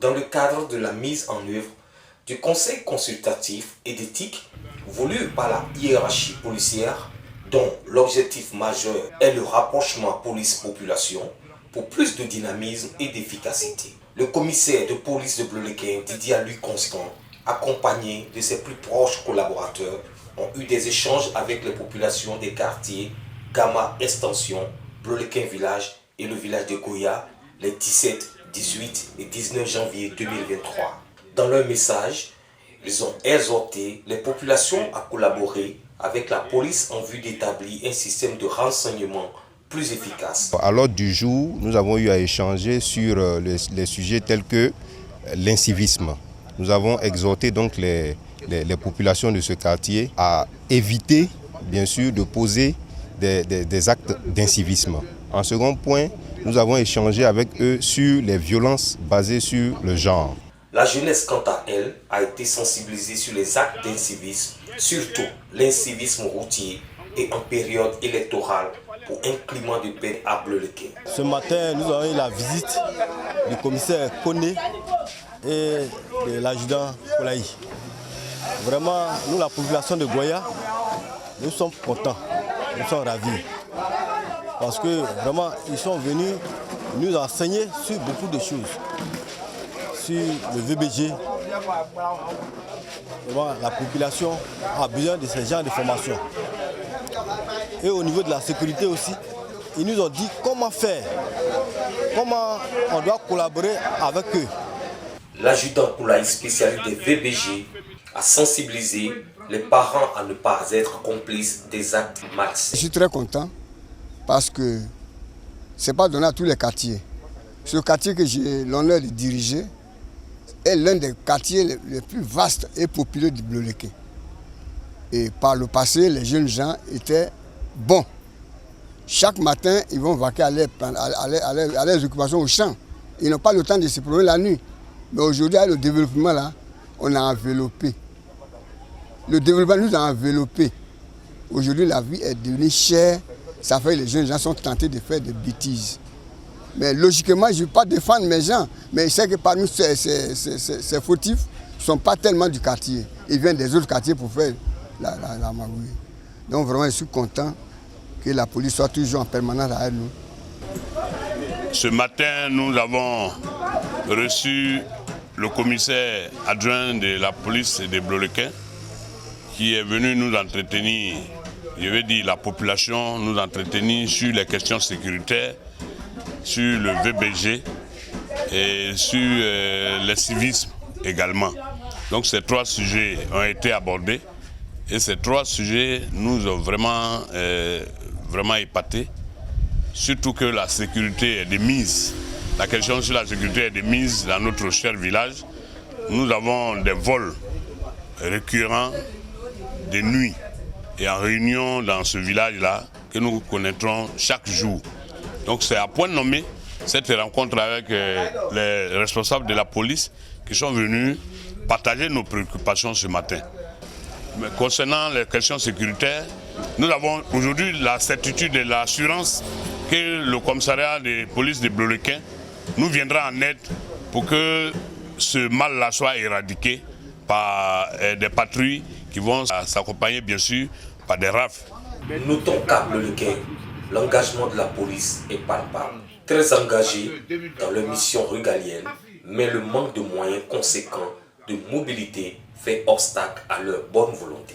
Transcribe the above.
dans le cadre de la mise en œuvre du conseil consultatif et d'éthique voulu par la hiérarchie policière, dont l'objectif majeur est le rapprochement police-population pour plus de dynamisme et d'efficacité. Le commissaire de police de Bleulequin, Didier Louis Constant, accompagné de ses plus proches collaborateurs, ont eu des échanges avec les populations des quartiers Gamma Extension, Bleulequin Village et le village de Goya les 17, 18 et 19 janvier 2023. Dans leur message, ils ont exhorté les populations à collaborer avec la police en vue d'établir un système de renseignement plus efficace. À l'ordre du jour, nous avons eu à échanger sur les sujets tels que l'incivisme. Nous avons exhorté donc les populations de ce quartier à éviter, bien sûr, de poser des actes d'incivisme. En second point, nous avons échangé avec eux sur les violences basées sur le genre. La jeunesse, quant à elle, a été sensibilisée sur les actes d'incivisme, surtout l'incivisme routier et en période électorale pour un climat de paix à Bleulequin. Ce matin, nous avons eu la visite du commissaire Koné et de l'adjudant Kolaï. Vraiment, nous, la population de Goya, nous sommes contents, nous sommes ravis. Parce que vraiment, ils sont venus nous enseigner sur beaucoup de choses. Sur le VBG, vraiment, la population a besoin de ce genre de formation. Et au niveau de la sécurité aussi, ils nous ont dit comment faire, comment on doit collaborer avec eux. L'adjudant Koulaï, spécialiste des VBG, a sensibilisé les parents à ne pas être complices des actes malsains. Je suis très content parce que ce n'est pas donné à tous les quartiers. Ce quartier que j'ai l'honneur de diriger est l'un des quartiers les plus vastes et populaires du Bleulequin. Et par le passé, les jeunes gens étaient bons. Chaque matin, ils vont vaquer à leurs occupations au champ. Ils n'ont pas le temps de se promener la nuit. Mais aujourd'hui, avec le développement, là, on a enveloppé. Le développement nous a enveloppé. Aujourd'hui, la vie est devenue chère. Ça fait que les jeunes gens sont tentés de faire des bêtises. Mais logiquement, je ne veux pas défendre mes gens. Mais je sais que parmi ces fautifs ne sont pas tellement du quartier. Ils viennent des autres quartiers pour faire la magouille. Donc vraiment, je suis content que la police soit toujours en permanence avec nous. Ce matin, nous avons reçu le commissaire adjoint de la police de Bleulequin qui est venu nous entretenir, je veux dire la population, nous entretenir sur les questions sécuritaires, sur le VBG et sur le civisme également. Donc ces trois sujets ont été abordés et ces trois sujets nous ont vraiment épatés. Surtout que la sécurité est de mise. La question sur la sécurité est de mise dans notre cher village. Nous avons des vols récurrents de nuit et en réunion dans ce village-là que nous connaîtrons chaque jour. Donc c'est à point nommé cette rencontre avec les responsables de la police qui sont venus partager nos préoccupations ce matin. Mais concernant les questions sécuritaires, nous avons aujourd'hui la certitude et l'assurance que le commissariat de police de Bleulequin nous viendra en aide pour que ce mal-là soit éradiqué par des patrouilles qui vont s'accompagner bien sûr par des RAF. Notons qu'à Bleulequin, l'engagement de la police est palpable. Très engagés dans leur mission régalienne, mais le manque de moyens conséquents de mobilité fait obstacle à leur bonne volonté.